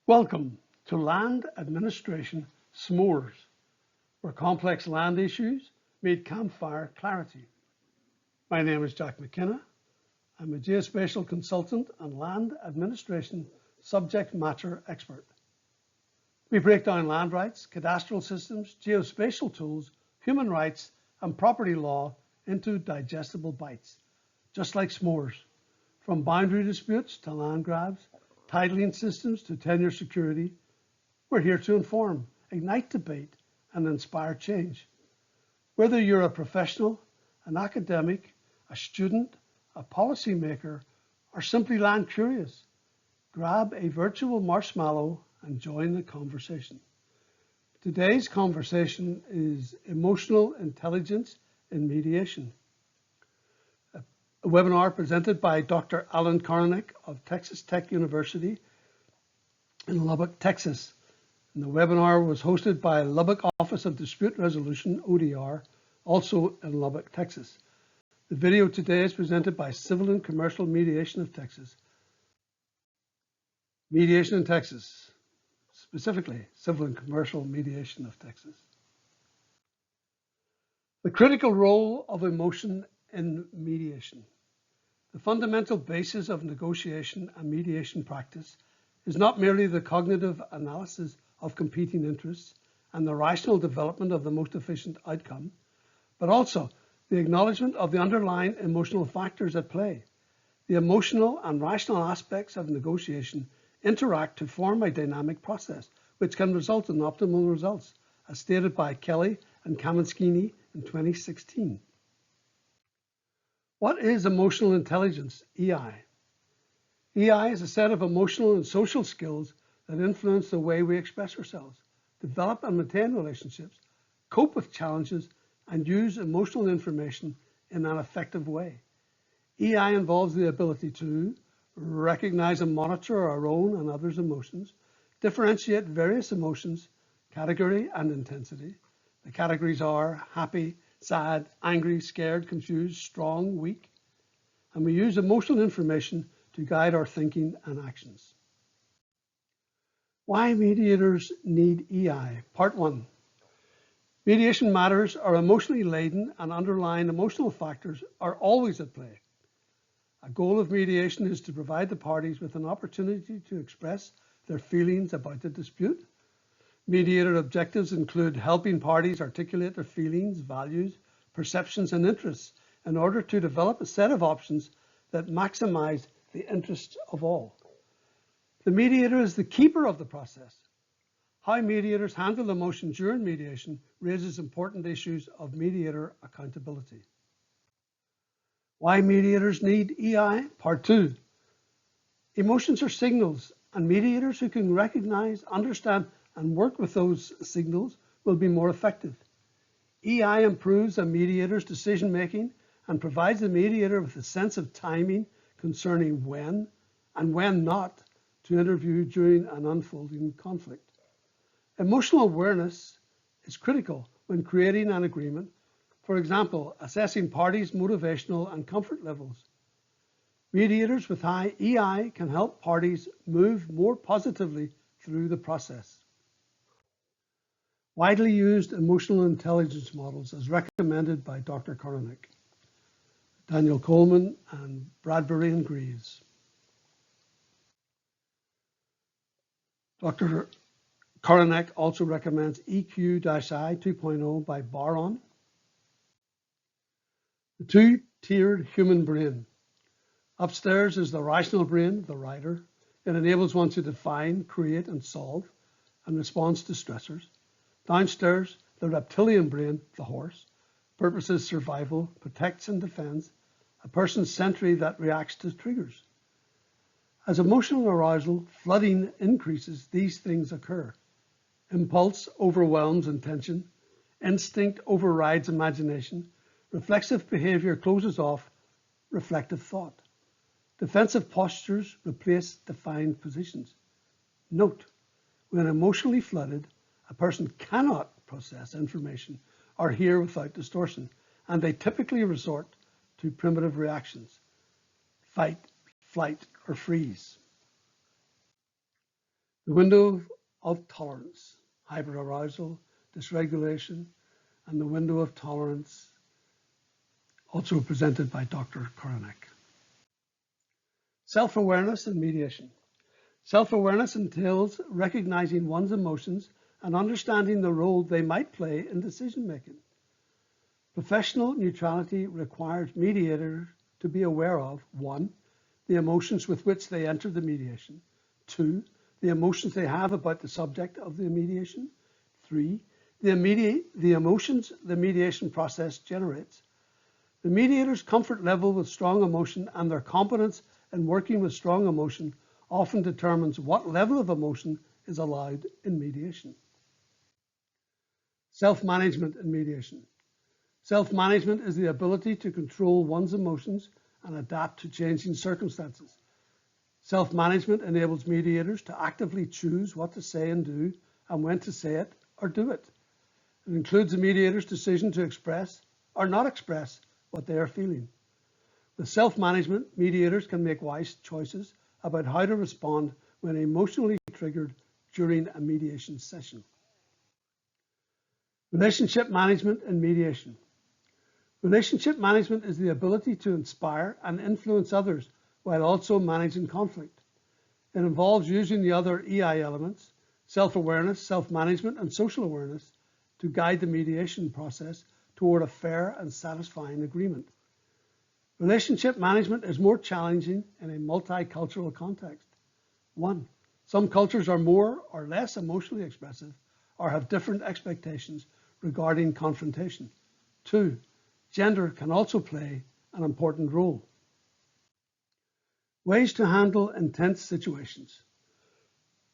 Welcome to Land Administration S'mores, where complex land issues meet campfire clarity. My name is Jack McKenna. I'm a geospatial consultant and land administration subject matter expert. We break down land rights, cadastral systems, geospatial tools, human rights, and property law into digestible bites, just like s'mores, from boundary disputes to land grabs, titling systems to tenure security. We're here to inform, ignite debate, and inspire change. Whether you're a professional, an academic, a student, a policymaker, or simply land curious, grab a virtual marshmallow and join the conversation. Today's conversation is emotional intelligence in mediation. A webinar presented by Dr. Alan Koronek of Texas Tech University in Lubbock, Texas. And the webinar was hosted by Lubbock Office of Dispute Resolution, ODR, also in Lubbock, Texas. The video today is presented by Civil and Commercial Mediation of Texas. Mediation in Texas, specifically Civil and Commercial Mediation of Texas. The critical role of emotion in mediation. The fundamental basis of negotiation and mediation practice is not merely the cognitive analysis of competing interests and the rational development of the most efficient outcome, but also the acknowledgement of the underlying emotional factors at play. The emotional and rational aspects of negotiation interact to form a dynamic process, which can result in optimal results, as stated by Kelly and Kaminskini in 2016. What is emotional intelligence, EI? EI is a set of emotional and social skills that influence the way we express ourselves, develop and maintain relationships, cope with challenges, and use emotional information in an effective way. EI involves the ability to recognize and monitor our own and others' emotions, differentiate various emotions, category and intensity. The categories are happy, sad, angry, scared, confused, strong, weak, and we use emotional information to guide our thinking and actions. Why mediators need EI? Part 1. Mediation matters are emotionally laden and underlying emotional factors are always at play. A goal of mediation is to provide the parties with an opportunity to express their feelings about the dispute. Mediator objectives include helping parties articulate their feelings, values, perceptions, and interests in order to develop a set of options that maximize the interests of all. The mediator is the keeper of the process. How mediators handle emotion during mediation raises important issues of mediator accountability. Why mediators need EI? Part 2. Emotions are signals, and mediators who can recognize, understand, and work with those signals will be more effective. EI improves a mediator's decision-making and provides the mediator with a sense of timing concerning when and when not to interview during an unfolding conflict. Emotional awareness is critical when creating an agreement, for example, assessing parties' motivational and comfort levels. Mediators with high EI can help parties move more positively through the process. Widely used emotional intelligence models as recommended by Dr. Koronek, Daniel Coleman, and Bradbury and Greaves. Dr. Koronek also recommends EQ-I 2.0 by Baron. The two-tiered human brain. Upstairs is the rational brain, the writer. It enables one to define, create, and solve, and responds to stressors. Downstairs, the reptilian brain, the horse, purposes survival, protects and defends, a person's sentry that reacts to triggers. As emotional arousal flooding increases, these things occur. Impulse overwhelms intention, instinct overrides imagination, reflexive behavior closes off reflective thought. Defensive postures replace defined positions. Note, when emotionally flooded, a person cannot process information or hear without distortion, and they typically resort to primitive reactions: fight, flight, or freeze. The window of tolerance, hyperarousal, dysregulation, and the window of tolerance, also presented by Dr. Koronek. Self-awareness and mediation. Self-awareness entails recognizing one's emotions and understanding the role they might play in decision-making. Professional neutrality requires mediators to be aware of 1. The emotions with which they enter the mediation. 2. The emotions they have about the subject of the mediation. 3. The emotions the mediation process generates. The mediator's comfort level with strong emotion and their competence in working with strong emotion often determines what level of emotion is allowed in mediation. Self-management in mediation. Self-management is the ability to control one's emotions and adapt to changing circumstances. Self-management enables mediators to actively choose what to say and do, and when to say it or do it. It includes the mediator's decision to express or not express what they are feeling. With self-management, mediators can make wise choices about how to respond when emotionally triggered during a mediation session. Relationship management and mediation. Relationship management is the ability to inspire and influence others while also managing conflict. It involves using the other EI elements, self-awareness, self-management, and social awareness, to guide the mediation process toward a fair and satisfying agreement. Relationship management is more challenging in a multicultural context. 1. Some cultures are more or less emotionally expressive or have different expectations regarding confrontation. 2. Gender can also play an important role. Ways to handle intense situations.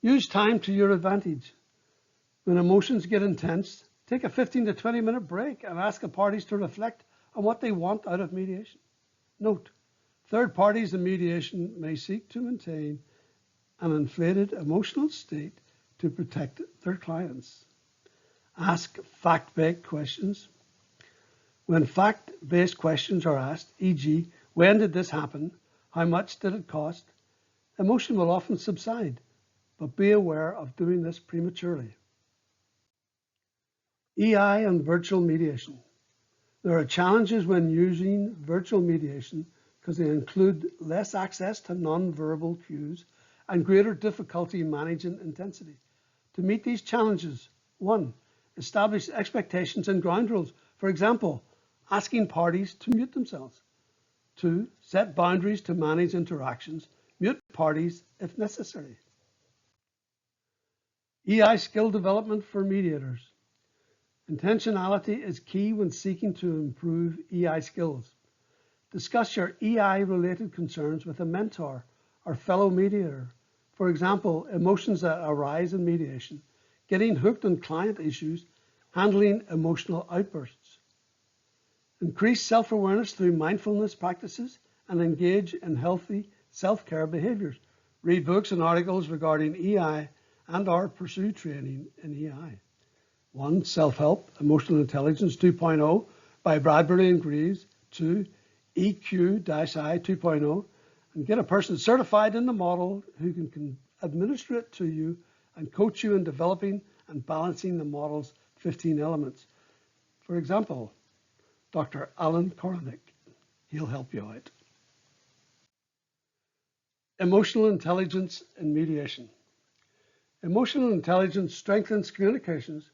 Use time to your advantage. When emotions get intense, take a 15 to 20 minute break and ask the parties to reflect on what they want out of mediation. Note, third parties in mediation may seek to maintain an inflated emotional state to protect their clients. Ask fact-based questions. When fact-based questions are asked, e.g., when did this happen? How much did it cost? Emotion will often subside, but be aware of doing this prematurely. EI and virtual mediation. There are challenges when using virtual mediation because they include less access to non-verbal cues and greater difficulty managing intensity. To meet these challenges, 1. Establish expectations and ground rules. For example, asking parties to mute themselves. 2. Set boundaries to manage interactions. Mute parties if necessary. EI skill development for mediators. Intentionality is key when seeking to improve EI skills. Discuss your EI-related concerns with a mentor or fellow mediator. For example, emotions that arise in mediation, getting hooked on client issues, handling emotional outbursts. Increase self-awareness through mindfulness practices and engage in healthy self-care behaviors. Read books and articles regarding EI and/or pursue training in EI. 1. Self-Help, Emotional Intelligence 2.0 by Bradbury and Greaves. 2. EQ-I 2.0, and get a person certified in the model who can administer it to you and coach you in developing and balancing the model's 15 elements. For example, Dr. Alan Koronek, he'll help you out. Emotional intelligence in mediation. Emotional intelligence strengthens communications,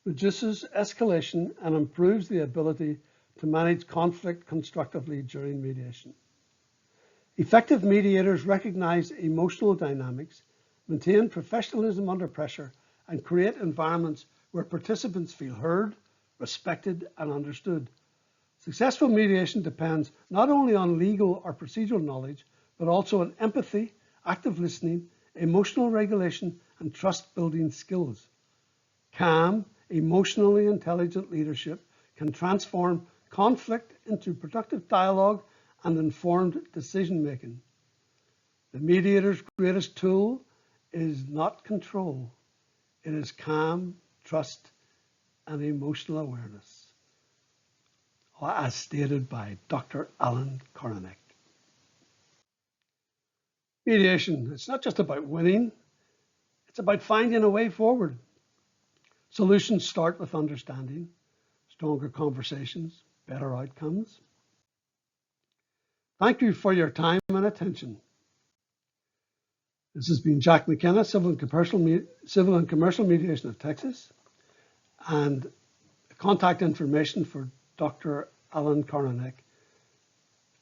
reduces escalation, and improves the ability to manage conflict constructively during mediation. Effective mediators recognize emotional dynamics, maintain professionalism under pressure, and create environments where participants feel heard, respected, and understood. Successful mediation depends not only on legal or procedural knowledge, but also on empathy, active listening, emotional regulation, and trust-building skills. Calm, emotionally intelligent leadership can transform conflict into productive dialogue and informed decision-making. The mediator's greatest tool is not control. It is calm, trust, and emotional awareness, as stated by Dr. Alan Koronek. Mediation, it's not just about winning, it's It's about finding a way forward. Solutions start with understanding, stronger conversations, better outcomes. Thank you for your time and attention. This has been Jack McKenna, Civil and Commercial Mediation of Texas, and contact information for Dr. Alan Koronek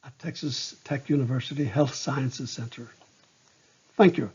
at Texas Tech University Health Sciences Center. Thank you.